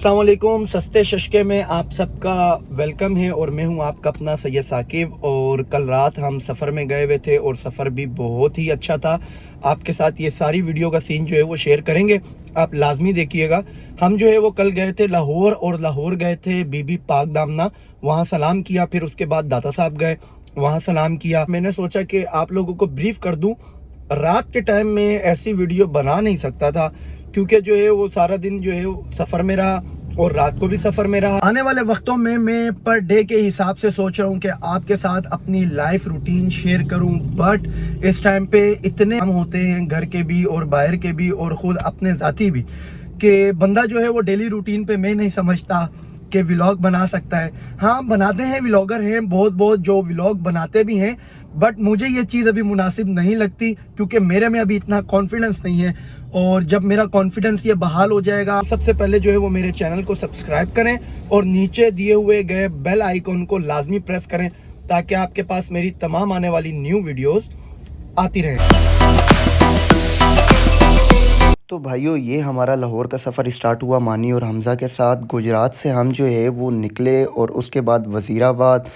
अस्सलामुअलैकुम। सस्ते शशके में आप सबका वेलकम है और मैं हूं आपका अपना सैयद साकिब। और कल रात हम सफ़र में गए हुए थे और सफ़र भी बहुत ही अच्छा था। आपके साथ ये सारी वीडियो का सीन जो है वो शेयर करेंगे, आप लाजमी देखिएगा। हम जो है वो कल गए थे लाहौर और लाहौर गए थे बीबी पाक दामना, वहाँ सलाम किया। फिर उसके बाद दाता साहब गए, वहाँ सलाम किया। मैंने सोचा कि आप लोगों को ब्रीफ कर दूँ। रात के टाइम में ऐसी वीडियो बना नहीं सकता था क्योंकि जो है वो सारा दिन जो है सफ़र में रहा और रात को भी सफ़र में रहा। आने वाले वक्तों में मैं पर डे के हिसाब से सोच रहा हूँ कि आपके साथ अपनी लाइफ रूटीन शेयर करूँ, बट इस टाइम पे इतने काम होते हैं, घर के भी और बाहर के भी और ख़ुद अपने ज़ाती भी, कि बंदा जो है वो डेली रूटीन पे मैं नहीं समझता कि व्लॉग बना सकता है। हाँ, बनाते हैं, व्लॉगर हैं बहुत बहुत जो व्लॉग बनाते भी हैं, बट मुझे ये चीज़ अभी मुनासिब नहीं लगती क्योंकि मेरे में अभी इतना कॉन्फिडेंस नहीं है। और जब मेरा कॉन्फिडेंस ये बहाल हो जाएगा, सबसे पहले जो है वो मेरे चैनल को सब्सक्राइब करें और नीचे दिए हुए गए बेल आइकन को लाजमी प्रेस करें ताकि आपके पास मेरी तमाम आने वाली न्यू वीडियोस आती रहें। तो भाइयों, ये हमारा लाहौर का सफ़र स्टार्ट हुआ मानी और हमज़ा के साथ। गुजरात से हम जो है वो निकले और उसके बाद वज़ीराबाद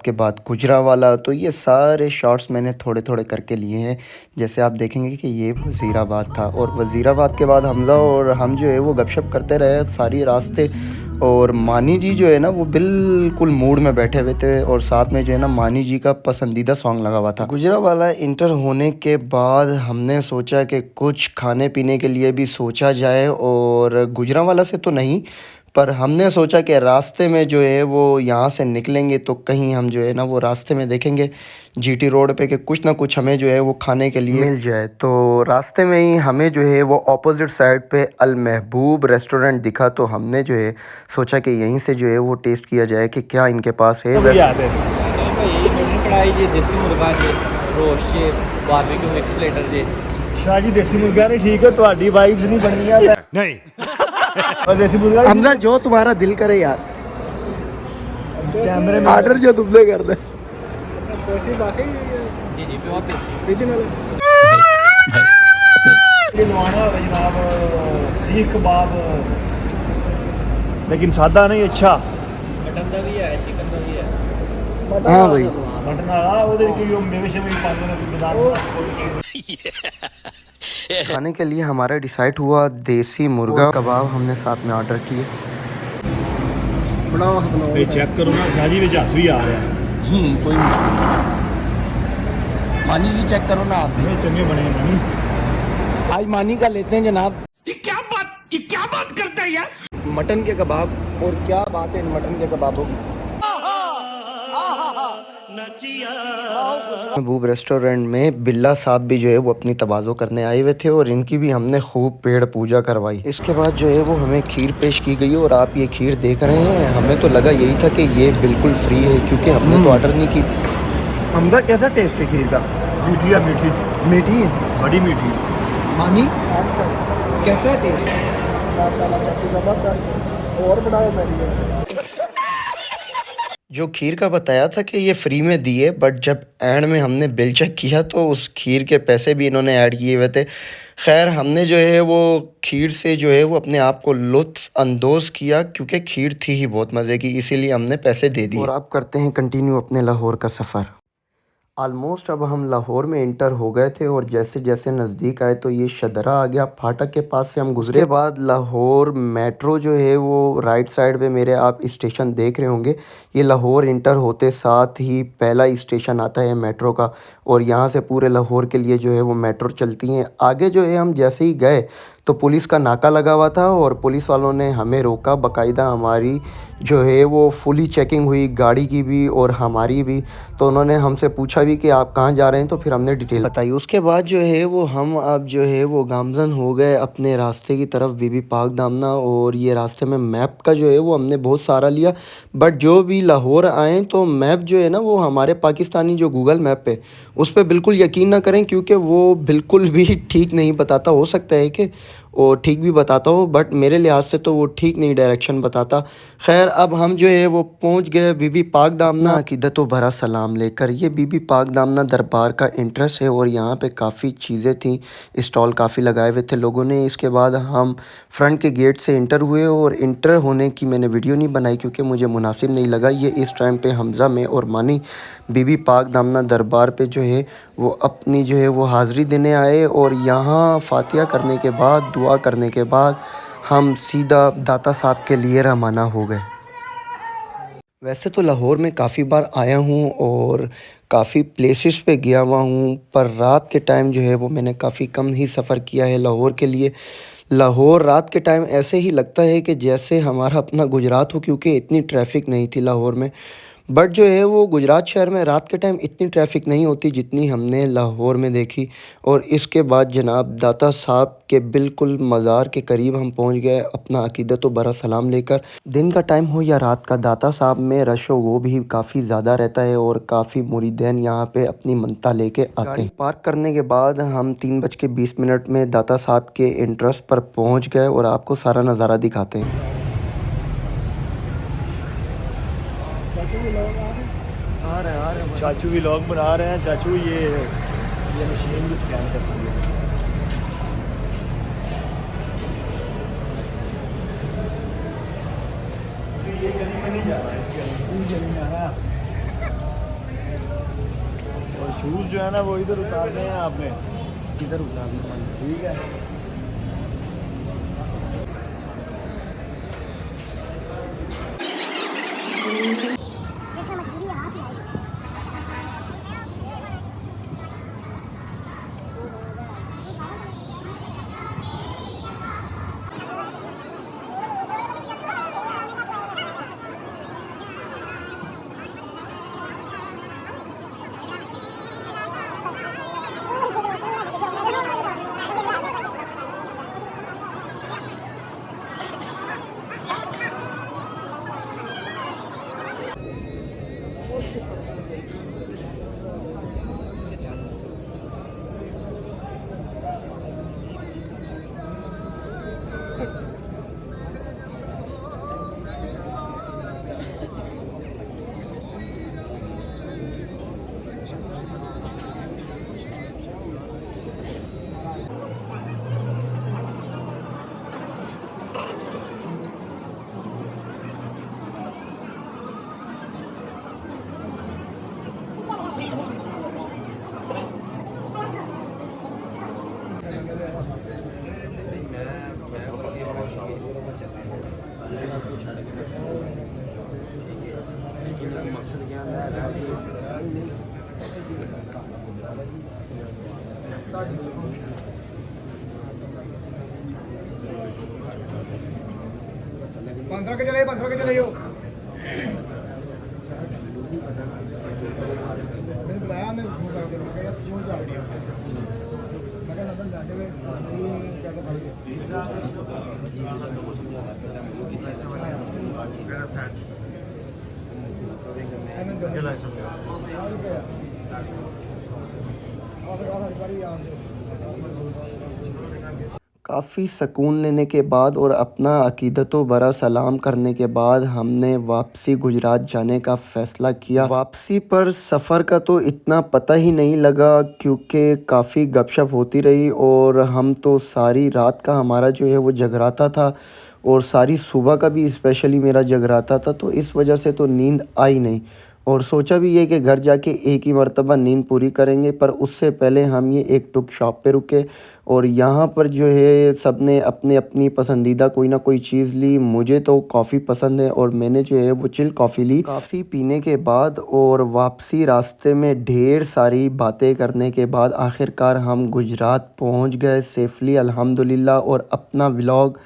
के बाद गुजरावाला। तो ये सारे शॉट्स मैंने थोड़े थोड़े करके लिए हैं। जैसे आप देखेंगे कि ये वज़ीराबाद था और वज़ीराबाद के बाद हमज़ा और हम जो है वो गपशप करते रहे सारी रास्ते। और मानी जी जो है ना वो बिल्कुल मूड में बैठे हुए थे और साथ में जो है ना मानी जी का पसंदीदा सॉन्ग लगा हुआ था। गुजरावाला इंटर होने के बाद हमने सोचा कि कुछ खाने पीने के लिए भी सोचा जाए, और गुजरावाला से तो नहीं, पर हमने सोचा कि रास्ते में जो है वो यहाँ से निकलेंगे तो कहीं हम जो है ना वो रास्ते में देखेंगे जीटी रोड पे कि कुछ ना कुछ हमें जो है वो खाने के लिए मिल जाए। तो रास्ते में ही हमें जो है वो ऑपोजिट साइड पे अल महबूब रेस्टोरेंट दिखा, तो हमने जो है सोचा कि यहीं से जो है वो टेस्ट किया जाए कि क्या इनके पास है। कढ़ाई जी, देसी मुर्गा जी, रोस्ट जी, बारबेक्यू मिक्स प्लेटर जी। शाह जी देसी मुर्गा नहीं ठीक है, तुम्हारी वाइब्स नहीं बननी है नहीं। और देसी मुर्गा हमजा जो तुम्हारा दिल करे यार, कैमरे में ऑर्डर जो तुमने कर दे। जी जी, प्योर देसी। नवाना है जनाब, सीख कबाब, लेकिन सादा नहीं। अच्छा, मटन का भी है, चिकन का भी है। हाँ भाई, मटन वाला वो मेवे शेवे पाते हैं बादाम। खाने के लिए हमारा डिसाइड हुआ देसी मुर्गा कबाब, हमने साथ में ऑर्डर किए। ये चेक करो ना शादी में हाथ भी आ रहा है। कोई नहीं, मानी जी चेक करो ना आप। नहीं चंगे बने हैं मानी। आज मानी का लेते हैं जनाब। ये क्या बात करता है यार। मटन के कबाब, और क्या बात है इन मटन के कबाबों की। महबूब रेस्टोरेंट में बिल्ला साहब भी जो है वो अपनी तवाज़ो करने आए हुए थे और इनकी भी हमने खूब पेड़ पूजा करवाई। इसके बाद जो है वो हमें खीर पेश की गई और आप ये खीर देख रहे हैं। हमें तो लगा यही था कि ये बिल्कुल फ्री है क्योंकि हमने तो ऑर्डर नहीं की। हमदा कैसा टेस्ट है खीर का? मीठी है, मीठी मीठी, बड़ी मीठी। मानी कैसा टेस्ट? माशाल्लाह चाची ज़बरदस्त, और बनाओ मेरी। जो खीर का बताया था कि ये फ्री में दिए, बट जब एंड में हमने बिल चेक किया तो उस खीर के पैसे भी इन्होंने ऐड किए हुए थे। खैर, हमने जो है वो खीर से जो है वो अपने आप को लुत्फ़ अंदोज़ किया क्योंकि खीर थी ही बहुत मज़े की, इसीलिए हमने पैसे दे दिए। और अब करते हैं कंटिन्यू अपने लाहौर का सफ़र। ऑलमोस्ट अब हम लाहौर में इंटर हो गए थे और जैसे जैसे नज़दीक आए तो ये शदरा आ गया। फाटक के पास से हम गुजरे। बाद लाहौर मेट्रो जो है वो राइट साइड पे मेरे आप स्टेशन देख रहे होंगे। ये लाहौर इंटर होते साथ ही पहला स्टेशन आता है मेट्रो का, और यहाँ से पूरे लाहौर के लिए जो है वो मेट्रो चलती हैं। आगे जो है हम जैसे ही गए तो पुलिस का नाका लगा हुआ था और पुलिस वालों ने हमें रोका। बाकायदा हमारी जो है वो फुली चेकिंग हुई, गाड़ी की भी और हमारी भी। तो उन्होंने हमसे पूछा भी कि आप कहाँ जा रहे हैं, तो फिर हमने डिटेल बताई। उसके बाद जो है वो हम अब जो है वो गामजन हो गए अपने रास्ते की तरफ, बीबी पाक दामना। और ये रास्ते में मैप का जो है वो हमने बहुत सारा लिया, बट जो भी लाहौर आएँ तो मैप जो है ना वो हमारे पाकिस्तानी जो गूगल मैप है उस पर बिल्कुल यकीन ना करें क्योंकि वो बिल्कुल भी ठीक नहीं बताता। हो सकता है कि और ठीक भी बताता हो, बट मेरे लिहाज से तो वो ठीक नहीं डायरेक्शन बताता। खैर अब हम जो है वो पहुंच गए बीबी पाक दामना अकीदतों भरा सलाम लेकर। ये बीबी पाक दामना दरबार का एंट्रेंस है और यहाँ पे काफ़ी चीज़ें थी, स्टॉल काफ़ी लगाए हुए थे लोगों ने। इसके बाद हम फ्रंट के गेट से इंटर हुए और इंटर होने की मैंने वीडियो नहीं बनाई क्योंकि मुझे मुनासिब नहीं लगा। ये इस टाइम पे हमज़ा में और मानी बीबी पाक दामना दरबार पे जो है वो अपनी जो है वो हाज़िरी देने आए और यहाँ फातिहा करने के बाद, दुआ करने के बाद हम सीधा दाता साहब के लिए रवाना हो गए। वैसे तो लाहौर में काफ़ी बार आया हूँ और काफ़ी प्लेसेस पे गया हुआ हूँ, पर रात के टाइम जो है वो मैंने काफ़ी कम ही सफ़र किया है लाहौर के लिए। लाहौर रात के टाइम ऐसे ही लगता है कि जैसे हमारा अपना गुजरात हो, क्योंकि इतनी ट्रैफिक नहीं थी लाहौर में। बट जो है वो गुजरात शहर में रात के टाइम इतनी ट्रैफिक नहीं होती जितनी हमने लाहौर में देखी। और इसके बाद जनाब दाता साहब के बिल्कुल मज़ार के करीब हम पहुंच गए अपना अकीदत व बरा सलाम लेकर। दिन का टाइम हो या रात का, दाता साहब में रश वो भी काफ़ी ज़्यादा रहता है और काफ़ी मुरीदैन यहाँ पे अपनी मनता लेके आते हैं। पार्क करने के बाद हम 3:20 में दाता साहब के एंट्रेंस पर पहुँच गए और आपको सारा नज़ारा दिखाते हैं। चाचू भी व्लॉग बना रहे हैं। चाचू ये मशीन भी स्कैन करती है। ये गली में नहीं जाना, इस गली में आना। और शूज़ जो है ना वो इधर उतारने हैं आपने, इधर उतारने हैं, ठीक है। पंद्रह के चले हो। मैंने बुलाया, मैं फोन करके मैं यार क्यों जा रही है, मैं कहा नंबर जाते हुए क्या तो काफ़ी सुकून लेने के बाद और अपना अकीदत व बरा सलाम करने के बाद हमने वापसी गुजरात जाने का फ़ैसला किया। वापसी पर सफ़र का तो इतना पता ही नहीं लगा क्योंकि काफ़ी गपशप होती रही और हम तो सारी रात का हमारा जो है वो जगराता था और सारी सुबह का भी स्पेशली मेरा जगराता था, तो इस वजह से तो नींद आई नहीं। और सोचा भी ये कि घर जाके एक ही मर्तबा नींद पूरी करेंगे, पर उससे पहले हम ये एक टुक शॉप पे रुके और यहाँ पर जो है सब ने अपने अपनी पसंदीदा कोई ना कोई चीज़ ली। मुझे तो कॉफ़ी पसंद है और मैंने जो है वो चिल कॉफ़ी ली। कॉफ़ी पीने के बाद और वापसी रास्ते में ढेर सारी बातें करने के बाद आखिरकार हम गुजरात पहुँच गए सेफली अल्हम्दुलिल्लाह। और अपना व्लॉग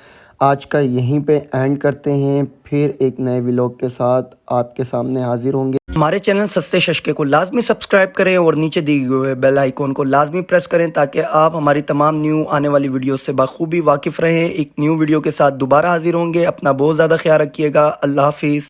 आज का यहीं पे एंड करते हैं, फिर एक नए व्लॉग के साथ आपके सामने हाजिर होंगे। हमारे चैनल सस्ते शशके को लाजमी सब्सक्राइब करें और नीचे दिए हुए बेल आइकॉन को लाजमी प्रेस करें ताकि आप हमारी तमाम न्यू आने वाली वीडियो से बखूबी वाकिफ़ रहें। एक न्यू वीडियो के साथ दोबारा हाजिर होंगे। अपना बहुत ज़्यादा ख्याल रखिएगा। अल्लाह हाफिज़।